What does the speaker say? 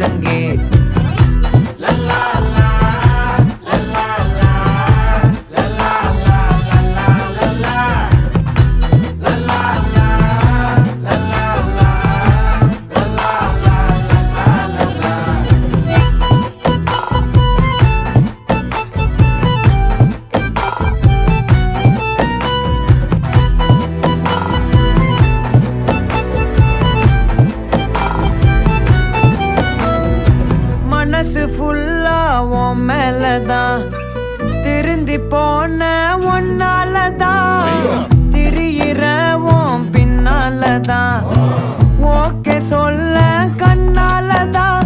ஒழுங்கே மனசு ஃபுல்லா உன் மேலதான் திருந்தி போன ஒன்னாலதான் திரியிற உன் பின்னாலதான் ஓகே சொல்ல கண்ணாலதான்